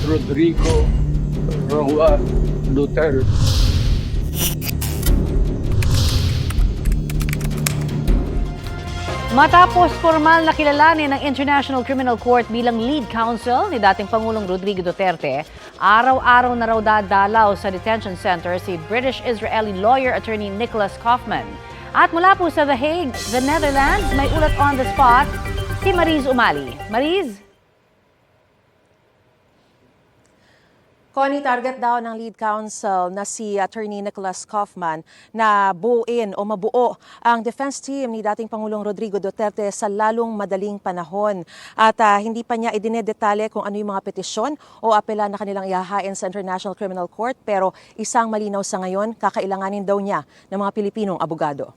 Rodrigo Roa Duterte. Matapos formal na kilalanin ng International Criminal Court bilang lead counsel ni dating Pangulong Rodrigo Duterte, araw-araw na raw dadalaw sa detention center si British-Israeli lawyer attorney Nicholas Kaufman. At mula po sa The Hague, the Netherlands, may ulat on the spot si Mariz Umali. Mariz? Connie, target daw ng lead counsel na si Attorney Nicholas Kaufman na buuin o mabuo ang defense team ni dating Pangulong Rodrigo Duterte sa lalong madaling panahon. At hindi pa niya idinedetalye kung ano yung mga petisyon o apela na kanilang ihahain sa International Criminal Court, pero isang malinaw sa ngayon, kakailanganin daw niya ng mga Pilipinong abogado.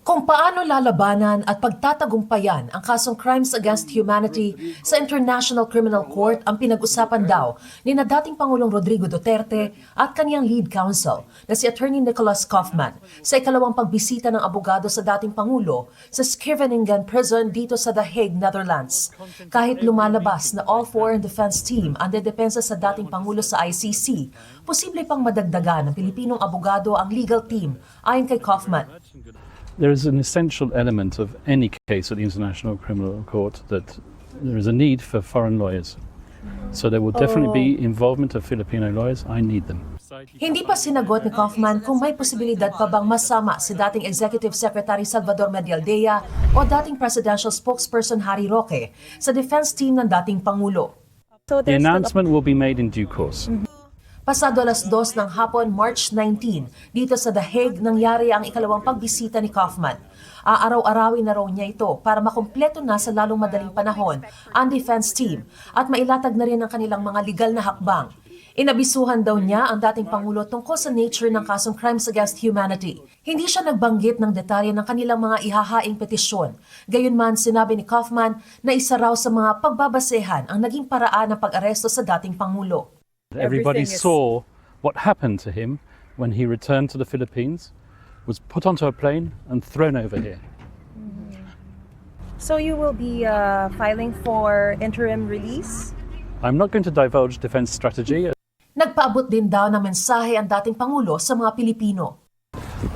Kung paano lalabanan at pagtatagumpayan ang kasong crimes against humanity sa International Criminal Court ang pinag-usapan daw ni na dating Pangulong Rodrigo Duterte at kaniyang lead counsel na si Attorney Nicholas Kaufman sa ikalawang pagbisita ng abogado sa dating Pangulo sa Scheveningen Prison dito sa The Hague, Netherlands. Kahit lumalabas na all foreign defense team ang dedepensa sa dating Pangulo sa ICC, posible pang madagdagan ng Pilipinong abogado ang legal team ayon kay Kaufman. There is an essential element of any case at the International Criminal Court that there is a need for foreign lawyers. So there will definitely be involvement of Filipino lawyers. I need them. Hindi pa sinagot ni Kaufman kung may posibilidad pa bang masama si dating Executive Secretary Salvador Medialdea o dating Presidential Spokesperson Harry Roque sa defense team ng dating Pangulo. The announcement will be made in due course. Pasado 2:00 ng hapon, March 19, dito sa The Hague, nangyari ang ikalawang pagbisita ni Kaufman. Aaraw-arawin na raw niya ito para makumpleto na sa lalong madaling panahon ang defense team at mailatag na rin ang kanilang mga legal na hakbang. Inabisuhan daw niya ang dating Pangulo tungkol sa nature ng kasong crimes against humanity. Hindi siya nagbanggit ng detalye ng kanilang mga ihahaing petisyon. Gayunman, sinabi ni Kaufman na isa raw sa mga pagbabasehan ang naging paraan ng pag-aresto sa dating Pangulo. Everybody saw what happened to him when he returned to the Philippines, was put onto a plane and thrown over here. So you will be filing for interim release? I'm not going to divulge defense strategy. Nagpaabot din daw ng mensahe ang dating Pangulo sa mga Pilipino.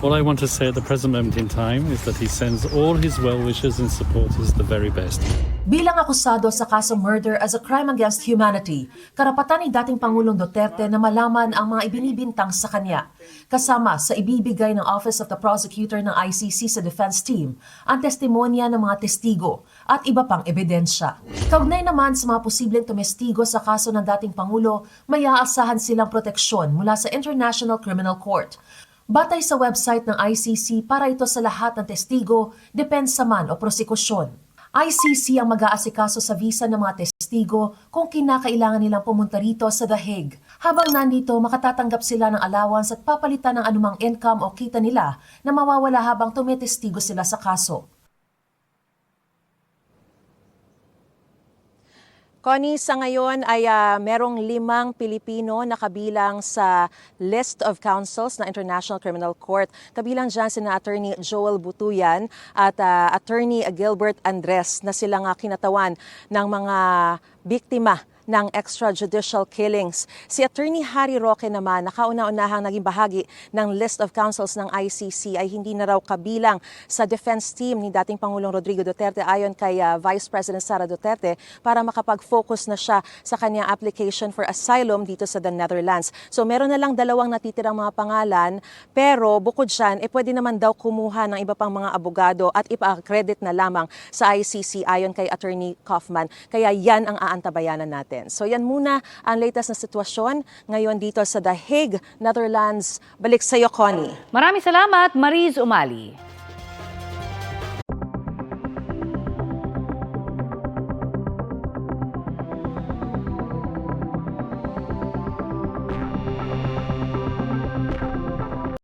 All I want to say at the present moment in time is that he sends all his well-wishers and supporters the very best. Bilang akusado sa kasong murder as a crime against humanity, karapatan ni dating Pangulong Duterte na malaman ang mga ibinibintang sa kanya. Kasama sa ibibigay ng Office of the Prosecutor ng ICC sa defense team, ang testimonya ng mga testigo at iba pang ebidensya. Kaugnay naman sa mga posibleng tumestigo sa kaso ng dating Pangulo, may aasahan silang proteksyon mula sa International Criminal Court. Batay sa website ng ICC, para ito sa lahat ng testigo, depensa man o prosekusyon. ICC ang mag-aasikaso sa visa ng mga testigo kung kinakailangan nilang pumunta rito sa The Hague. Habang nandito, makatatanggap sila ng allowance at papalitan ng anumang income o kita nila na mawawala habang tumitestigo sila sa kaso. Connie, sa ngayon ay merong 5 Pilipino na kabilang sa list of counsels na International Criminal Court. Kabilang dyan sina Attorney Joel Butuyan at Attorney Gilbert Andres na silang kinatawan ng mga biktima ng extrajudicial killings. Si Attorney Harry Roque naman, nakauna-unahang naging bahagi ng list of counsels ng ICC, ay hindi na raw kabilang sa defense team ni dating Pangulong Rodrigo Duterte ayon kay Vice President Sara Duterte para makapag-focus na siya sa kanyang application for asylum dito sa the Netherlands. So meron na lang 2 natitirang mga pangalan, pero bukod dyan, pwede naman daw kumuha ng iba pang mga abogado at ipa-credit na lamang sa ICC ayon kay Attorney Kaufman. Kaya yan ang aantabayanan natin. So yan muna ang latest na sitwasyon ngayon dito sa The Hague, Netherlands. Balik sa iyo, Connie. Maraming salamat, Mariz Umali.